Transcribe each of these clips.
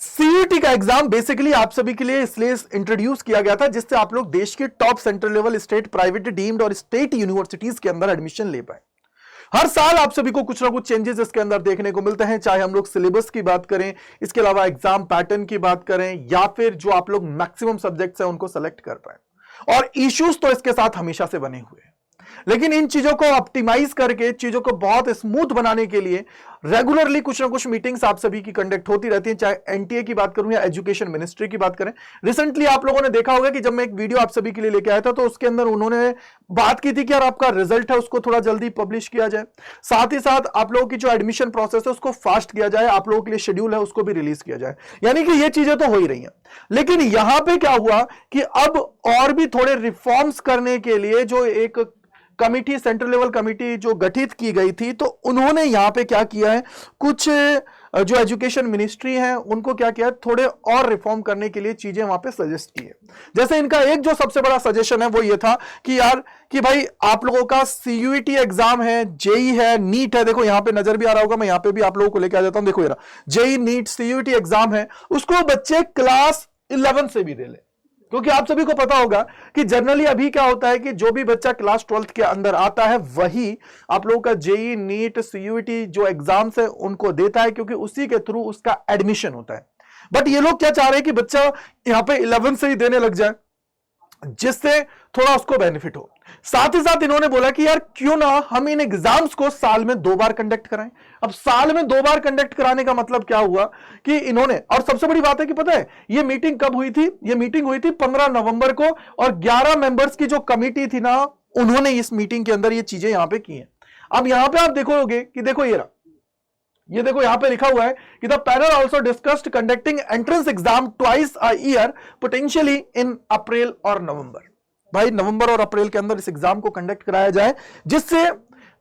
CUT का exam basically आप सभी के लिए इसलिए इंट्रोड्यूस किया गया था जिससे आप लोग देश के top central level, state, private, deemed और स्टेट यूनिवर्सिटीज के अंदर एडमिशन ले पाए। हर साल आप सभी को कुछ ना कुछ चेंजेस इसके अंदर देखने को मिलते हैं, चाहे हम लोग सिलेबस की बात करें, इसके अलावा एग्जाम पैटर्न की बात करें, या फिर जो आप लोग मैक्सिमम सब्जेक्ट्स हैं उनको सेलेक्ट कर पाए। और इश्यूज तो इसके साथ हमेशा से बने हुए हैं, लेकिन इन चीजों को ऑप्टिमाइज करके चीजों को बहुत स्मूथ बनाने के लिए रेगुलरली कुछ ना कुछ मीटिंग्स आप सभी की कंडक्ट होती रहती हैं, चाहे एनटीए की बात करूं या एजुकेशन मिनिस्ट्री की बात करें। रिसेंटली आप लोगों ने देखा होगा कि जब मैं एक वीडियो आप सभी के लिए लेके आया था तो उसके अंदर उन्होंने बात की थी कि यार आपका रिजल्ट है उसको थोड़ा जल्दी पब्लिश किया जाए, साथ ही साथ आप लोगों की जो एडमिशन प्रोसेस है उसको फास्ट किया जाए, आप लोगों के लिए शेड्यूल है उसको भी रिलीज किया जाए। यानी कि ये चीजें तो हो ही रही हैं, लेकिन यहां पे क्या हुआ कि अब और भी थोड़े रिफॉर्म्स करने के लिए जो एक कमिटी, सेंट्रल लेवल कमिटी जो गठित की गई थी, तो उन्होंने यहां पे क्या किया है, कुछ जो एजुकेशन मिनिस्ट्री है उनको क्या किया, थोड़े और रिफॉर्म करने के लिए चीजें वहां पे सजेस्ट की है। जैसे इनका एक जो सबसे बड़ा सजेशन है वो ये था कि यार कि भाई आप लोगों का सीयूईटी एग्जाम है, जेई है, नीट है, देखो यहां पे नजर भी आ रहा होगा, मैं यहां पे भी आप लोगों को लेके आ जाता हूं, देखो ये जेई, नीट, सीयूईटी एग्जाम है, उसको बच्चे क्लास 11 से भी दे ले। क्योंकि आप सभी को पता होगा कि जनरली अभी क्या होता है कि जो भी बच्चा क्लास 12th के अंदर आता है वही आप लोगों का जेई, नीट, सीयूईटी जो एग्जाम्स है उनको देता है, क्योंकि उसी के थ्रू उसका एडमिशन होता है। बट ये लोग क्या चाह रहे हैं कि बच्चा यहां पे 11 से ही देने लग जाए, जिससे थोड़ा उसको बेनिफिट हो। साथ ही साथ इन्होंने बोला कि यार क्यों ना हम इन एग्जाम्स को साल में 2 बार कंडक्ट कराएं। अब साल में 2 बार कंडक्ट कराने का मतलब क्या हुआ कि इन्होंने, और सबसे बड़ी बात है कि पता है ये मीटिंग कब हुई थी, ये मीटिंग हुई थी 15 नवंबर को, और 11 मेंबर्स की जो कमिटी थी ना, उन्होंने इस मीटिंग के अंदर ये चीजें यहां पे की हैं। अब यहां पे आप देखोगे कि देखो ये देखो यहां पे लिखा हुआ है कि the panel also discussed conducting entrance exam twice a year potentially in April और नवंबर। भाई नवंबर और अप्रैल के अंदर इस एग्जाम को कंडक्ट कराया जाए, जिससे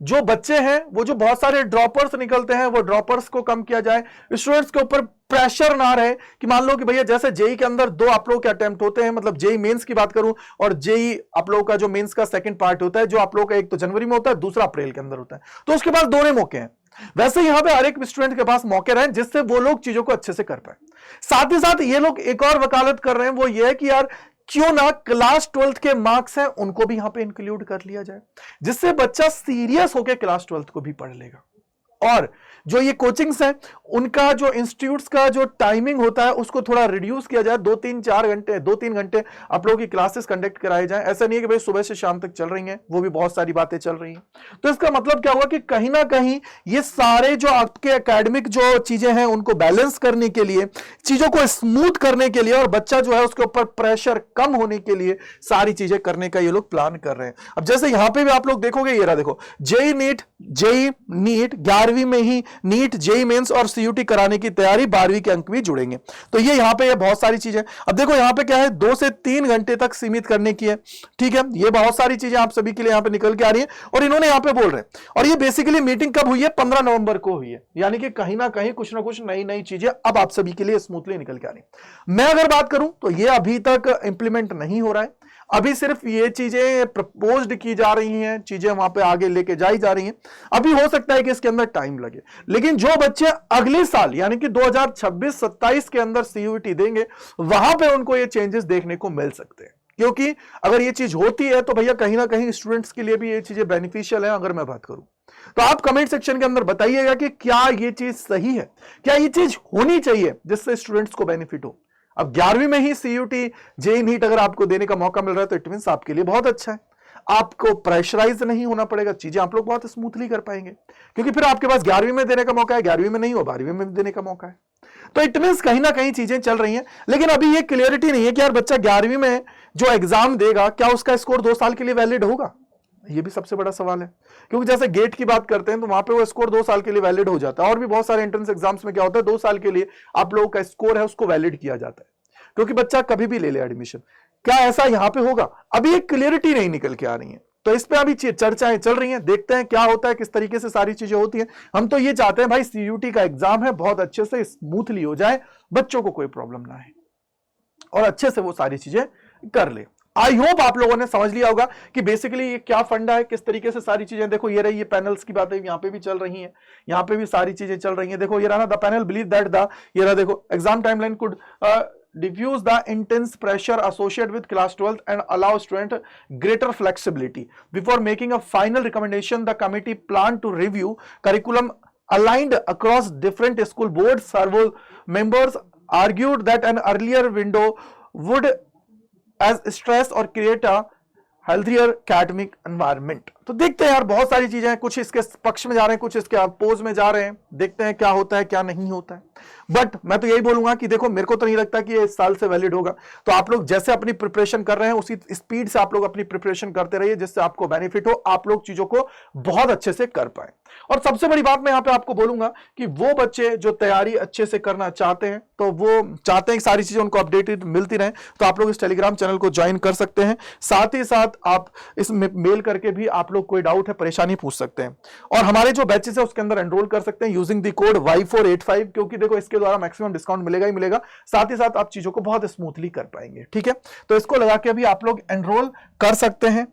जो बच्चे हैं, वो जो बहुत सारे ड्रॉपर्स निकलते हैं, वो ड्रॉपर्स को कम किया जाए, स्टूडेंट्स के ऊपर प्रेशर ना रहे कि मान लो कि भैया जैसे जेई के अंदर 2 आप लोगों के अटेम्प्ट होते हैं, मतलब जेई मेंस की बात करूं, और जेई आप लोगों का जो मेंस का सेकंड पार्ट होता है, जो आप लोगों का एक तो जनवरी में होता है, दूसरा अप्रैल के अंदर होता है, तो उसके पास दोनों मौके हैं। वैसे यहां पे हर एक स्टूडेंट के पास मौके रहे जिससे वो लोग चीजों को अच्छे से कर पाए। साथ ही साथ ये लोग एक और वकालत कर रहे हैं, वो ये है कि यार क्यों ना क्लास 12th के मार्क्स हैं उनको भी यहां पे इंक्लूड कर लिया जाए, जिससे बच्चा सीरियस होकर क्लास 12th को भी पढ़ लेगा। और जो ये कोचिंग्स हैं उनका जो इंस्टीट्यूट्स का जो टाइमिंग होता है उसको थोड़ा रिड्यूस किया जाए, 2-3 घंटे आप लोगों की क्लासेस कंडक्ट कराए जाए। ऐसा नहीं है कि भाई सुबह से शाम तक चल रही हैं, वो भी बहुत सारी बातें चल रही हैं। तो इसका मतलब क्या हुआ कि कहीं ना कहीं ये सारे जो आपके एकेडमिक जो चीजें हैं उनको बैलेंस करने के लिए, चीजों को स्मूथ करने के लिए, और बच्चा जो है उसके ऊपर प्रेशर कम होने के लिए सारी चीजें करने का ये लोग प्लान कर रहे हैं। अब जैसे यहां पर भी आप लोग देखोगे, ये रहा देखो, जेई नीट 11वीं में ही नीट, जेई मेंस और सीयूटी कराने की तैयारी, 12वीं के अंक भी जुड़ेंगे। तो ये यहां पे ये बहुत सारी चीजें, अब देखो यहां पे क्या है, 2 से 3 घंटे तक सीमित करने की है। ठीक है, ये बहुत सारी चीजें आप सभी के लिए यहां पे निकल के आ रही है, और इन्होंने यहां पे बोल रहे हैं। और ये बेसिकली मीटिंग कब हुई है, 15 नवंबर को हुई है। यानी कि कहीं ना कहीं कुछ ना कुछ नई नई चीजें अब आप सभी के लिए स्मूथली निकल के आ रही है। मैं अगर बात करूं तो ये अभी तक इंप्लीमेंट नहीं हो रहा है, अभी सिर्फ ये चीजें प्रपोज्ड की जा रही हैं, चीजें वहां पे आगे लेके जाई जा रही हैं। अभी हो सकता है कि इसके अंदर टाइम लगे, लेकिन जो बच्चे अगले साल यानी कि 2026-27 के अंदर सीयूईटी देंगे, वहां पे उनको ये चेंजेस देखने को मिल सकते हैं। क्योंकि अगर ये चीज होती है तो भैया कहीं ना कहीं स्टूडेंट्स के लिए भी ये चीजें बेनिफिशियल है। अगर मैं बात करूं तो आप कमेंट सेक्शन के अंदर बताइएगा कि क्या ये चीज सही है, क्या ये चीज होनी चाहिए जिससे स्टूडेंट्स को बेनिफिट हो। अब 11वीं में ही सीयूटी, जेई, नीट अगर आपको देने का मौका मिल रहा है तो इट मींस आपके लिए बहुत अच्छा है, आपको प्रेशराइज नहीं होना पड़ेगा, चीजें आप लोग बहुत स्मूथली कर पाएंगे। क्योंकि फिर आपके पास 11वीं में देने का मौका है, 11वीं में नहीं हो 12वीं में देने का मौका है। तो इट मींस कहीं ना कहीं चीजें चल रही हैं, लेकिन अभी ये क्लियरिटी नहीं है कि यार बच्चा 11वीं में जो एग्जाम देगा क्या उसका स्कोर 2 साल के लिए वैलिड होगा। ये भी सबसे बड़ा सवाल है, क्योंकि जैसे गेट की बात करते हैं तो वहां पे वो स्कोर 2 साल के लिए वैलिड हो जाता है, और भी बहुत सारे एंट्रेंस एग्जाम्स में क्या होता है 2 साल के लिए आप लोगों का स्कोर है उसको वैलिड किया जाता है, क्योंकि बच्चा कभी भी ले ले एडमिशन। क्या ऐसा यहां पे होगा, अभी एक क्लियरिटी नहीं निकल के आ रही है। तो इस पे अभी चर्चाएं चल रही हैं, देखते हैं क्या होता है, किस तरीके से सारी चीजें होती हैं। हम तो ये चाहते हैं भाई सीयूटी का एग्जाम है बहुत अच्छे से स्मूथली हो जाए, बच्चों को कोई प्रॉब्लम ना है और अच्छे से वो सारी चीजें कर ले। आई होप आप लोगों ने समझ लिया होगा कि बेसिकली ये क्या फंडा है, किस तरीके से सारी चीजें, देखो ये रही, ये पैनल्स की बातें यहाँ पे भी चल रही हैं, यहाँ पे भी सारी चीजें चल रही हैं। देखो ये रहा ना, the panel believe that the, ये रहा देखो, exam timeline could diffuse the intense pressure associated with class 12th and allow student greater flexibility. Before making a final recommendation, the committee planned to review curriculum aligned across different school boards. Several members argued that an earlier window would as stress or create a healthier academic environment. तो देखते हैं यार, बहुत सारी चीजें हैं, कुछ इसके पक्ष में जा रहे हैं, कुछ इसके अपोज में जा रहे हैं, देखते हैं क्या होता है क्या नहीं होता है। बट मैं तो यही बोलूंगा कि देखो, मेरे को तो नहीं लगता कि ये इस साल से वैलिड होगा। तो आप लोग जैसे अपनी प्रिपरेशन कर रहे हैं उसी स्पीड से आप लोग अपनी प्रिपरेशन करते रहिए, जिससे आपको बेनिफिट हो, आप लोग चीजों को बहुत अच्छे से कर पाए। और सबसे बड़ी बात मैं यहाँ पे आपको बोलूंगा कि वो बच्चे जो तैयारी अच्छे से करना चाहते हैं, तो वो चाहते हैं कि सारी चीजें उनको अपडेटेड मिलती रहे, तो आप लोग इस टेलीग्राम चैनल को ज्वाइन कर सकते हैं। साथ ही साथ आप इस मेल करके भी आप लोग कोई डाउट है, परेशानी पूछ सकते हैं, और हमारे जो बैचेस है उसके अंदर एनरोल कर सकते हैं यूजिंग द कोड Y485, क्योंकि देखो इसके द्वारा मैक्सिमम डिस्काउंट मिलेगा ही मिलेगा, साथ ही साथ आप चीजों को बहुत स्मूथली कर पाएंगे। ठीक है, तो इसको लगा के भी आप लोग एनरोल कर सकते हैं।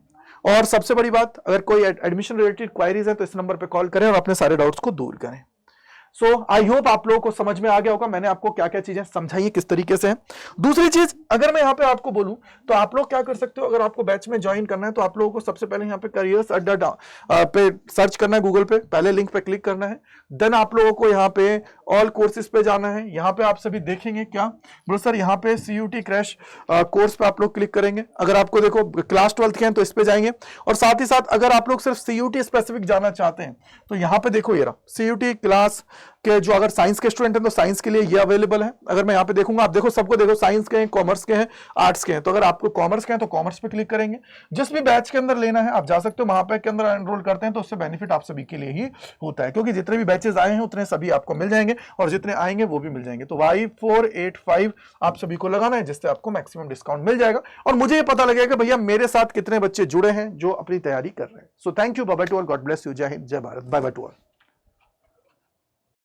और सबसे बड़ी बात, अगर कोई एडमिशन रिलेटेड क्वायरीज है तो इस नंबर पे कॉल करें और अपने सारे डाउट्स को दूर करें। सो आई होप आप लोगों को समझ में आ गया होगा मैंने आपको क्या क्या चीजें समझाई किस तरीके से है। दूसरी चीज, अगर मैं यहाँ पे आपको बोलूं तो आप लोग क्या कर सकते हो, अगर आपको बैच में ज्वाइन करना है तो आप लोगों को सबसे पहले यहाँ पे करियर्स अड्डा पे सर्च करना है, गूगल पे पहले लिंक पे क्लिक करना है। देन आप लोगों को यहाँ पे ऑल कोर्सेज पे जाना है। यहाँ पे आप सभी देखेंगे क्या बोलो सर, यहाँ पे CUT क्रैश कोर्स पे आप लोग क्लिक करेंगे। अगर आपको देखो क्लास 12th के हैं तो इस पे जाएंगे, और साथ ही साथ अगर आप लोग सिर्फ CUT स्पेसिफिक जाना चाहते हैं तो यहाँ पे देखो, ये रहा CUT क्लास के, जो अगर साइंस के स्टूडेंट हैं तो साइंस के लिए ये अवेलेबल है। अगर मैं यहाँ पे देखूंगा, आप देखो सबको देखो, साइंस के हैं, कॉमर्स के हैं, आर्ट्स के हैं। तो अगर आपको कॉमर्स के हैं तो कॉमर्स पे क्लिक करेंगे। जिस भी बैच के अंदर लेना है आप जा सकते हो, वहां पे के अंदर एनरोल करते हैं तो उससे बेनिफिट आप सभी के लिए ही होता है, क्योंकि जितने भी बैचेस आए हैं उतने सभी आपको मिल जाएंगे, और जितने आएंगे वो भी मिल जाएंगे। तो Y485 आप सभी को लगाना है, जिससे आपको मैक्सिमम डिस्काउंट मिल जाएगा, और मुझे ये पता लगेगा कि भैया मेरे साथ कितने बच्चे जुड़े हैं जो अपनी तैयारी कर रहे हैं। So thank you, bye bye to all, God bless you, जय हिंद, जय Bharat, bye bye to all.